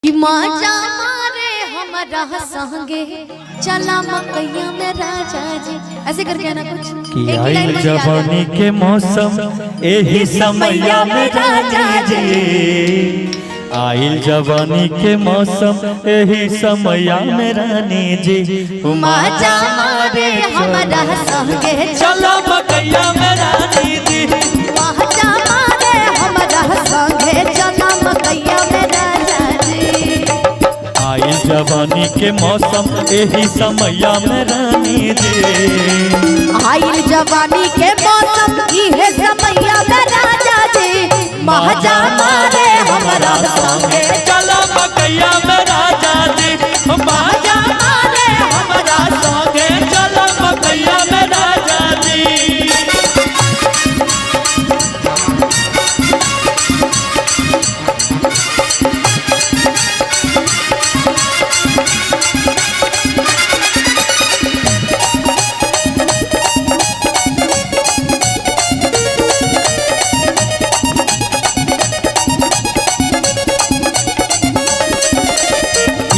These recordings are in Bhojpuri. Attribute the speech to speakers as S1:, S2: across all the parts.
S1: कि माजा मारे हमारा संगे चला मकैया में राजा जी, ऐसे करके है ना कुछ
S2: कि आइल जवानी के मौसम एही समैया में राजा जी, आइल जवानी के मौसम एही समैया में रानी जी,
S1: माजा मारे हमारा संगे
S2: चला मकैया में रानी जी,
S1: माजा मारे हमारा संगे चला मकैया में राजा जी,
S2: आइल जवानी के मौसम एही समैया में रानी जी,
S1: आइल जवानी के मौसम इहे समैया में राजा जी, माजा मारे हमारा संगे
S2: चला मकैया में राजा जी, माजा मारे हमारा संगे चला मकैया में राजा जी।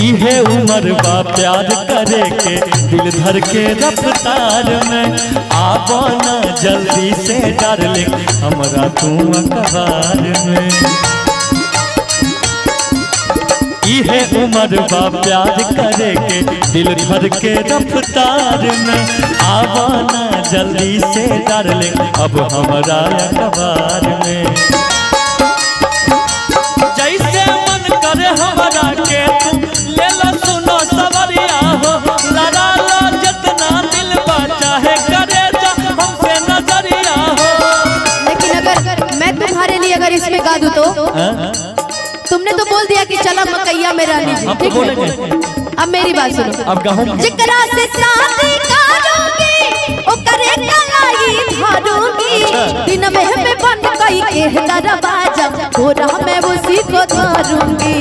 S2: इहे उम्र बा प्यार करे के दिल धर के रफ्तार में, आबो ना जल्दी से डार्लिंग हमरा तू अखबार में। इहे उम्र बा प्यार करे के दिल धर के रफ्तार में, आबो ना जल्दी से डार्लिंग अब हमरा अखबार में। जैसे मन करे हमरा के ले लो सुनो सवरिया हो, लड़ा लो जितना दिल चाहे करे जा हमसे नजरिया हो।
S1: लेकिन अगर मैं तुम्हारे लिए अगर इसमें गा दूं तो तुमने तो बोल दिया कि चला मकैया में रानी जी, ठीक है? अब मेरी बात सुनो,
S2: अब गाऊं
S1: जिकरा से शादी करूंगी ओ करे कलाई धरूंगी, दिन में बन गई के दरवाजा पूरा मैं उसी को धरूंगी।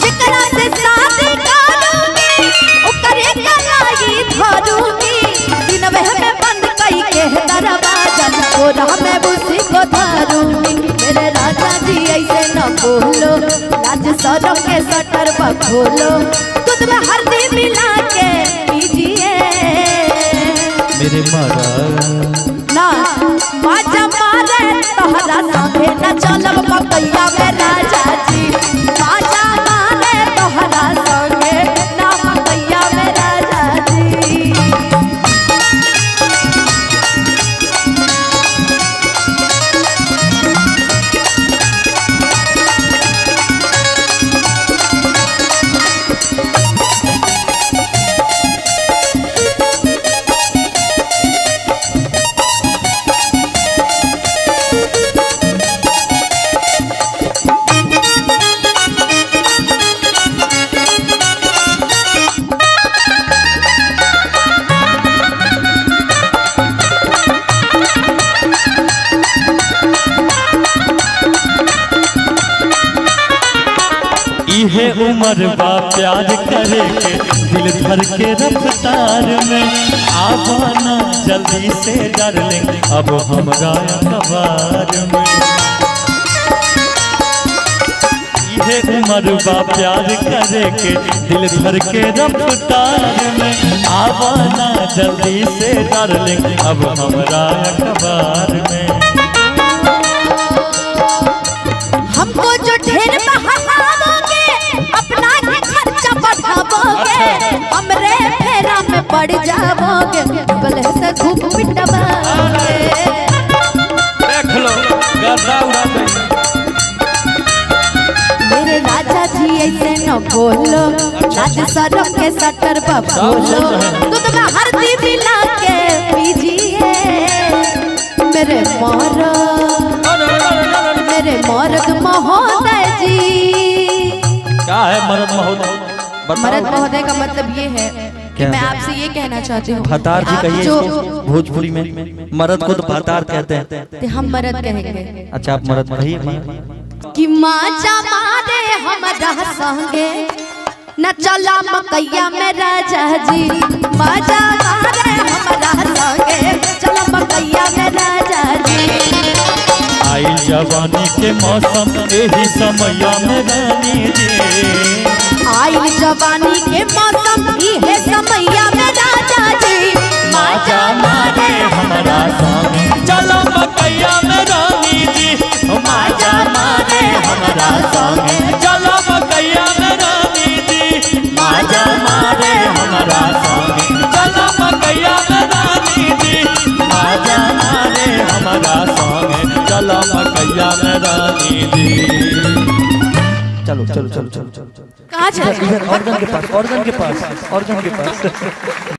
S1: जिकरा से शादी करूंगी ओ करे कलाई धरूंगी, दिन में बन गई के दरवाजा पूरा मैं उसी को धरूंगी। मेरे राजा जी ऐसे न बोलो, लाज शरम के सटर पर खोलो, दूध में हल्दी मिला के पीजिए
S2: मेरे मारा
S1: ना, माजा मारे तोहरा संगे न चलब मकैया में राजा जी, माजा मारे तोहरा संगे ना मकैया में राजा जी।
S2: इहे उम्र बा प्यार करे के दिल धर के रफ्तार में, आबो ना जल्दी से डार्लिंग अब हमरा अखबार में। इहे उम्र बा प्यार करे के दिल धर के रफ्तार में, आबो ना जल्दी से डार्लिंग अब हमरा अखबार में।
S1: हमको जो ढेर बहाओगे अपना ही खर्चा बढ़ाओगे, हमरे फेरा में पड़ जाओगे, बले से खूब पिटवाओगे।
S2: देख लो गर्दा उड़ा दे।
S1: मेरे राजा जी ऐसे न बोलो, लाज शरम के सटर पर खोलो, दूध में हल्दी मिला के पीजिए मेरे मर्द महोदय जी।
S2: क्या है मर्द महोदय?
S1: मर्द महोदय का मतलब ये है कि मैं आपसे ये कहना चाहती हूँ,
S2: भतार जी कहिए
S1: जो
S2: भोजपुरी में मर्द को तो भतार कहते हैं,
S1: हम मर्द कहेंगे।
S2: अच्छा आप मर्द कहिए
S1: कि माजा मारे हमारा संगे न चला मकैया में राजा जी, माजा मारे हमारा संगे चला मकैया में राजा जी।
S2: जवानी के मौसम यही समैया में रानी जी।
S1: आइल जवानी के मौसम इहे समैया में राजा जी।
S2: माजा मारे हमारा संग चलो मकैया में रानी जी। माजा मारे हमारा संग चलो मकैया में रानी जी। माजा मारे हमारा संग चलो मकैया में रानी जी। माजा मारे हमारा संग चलो मकैया में रानी जी। चलो चलो चलो चलो चलो
S1: कहाँ चल
S2: ऑर्गन के पास ऑर्गन के पास ऑर्गन के पास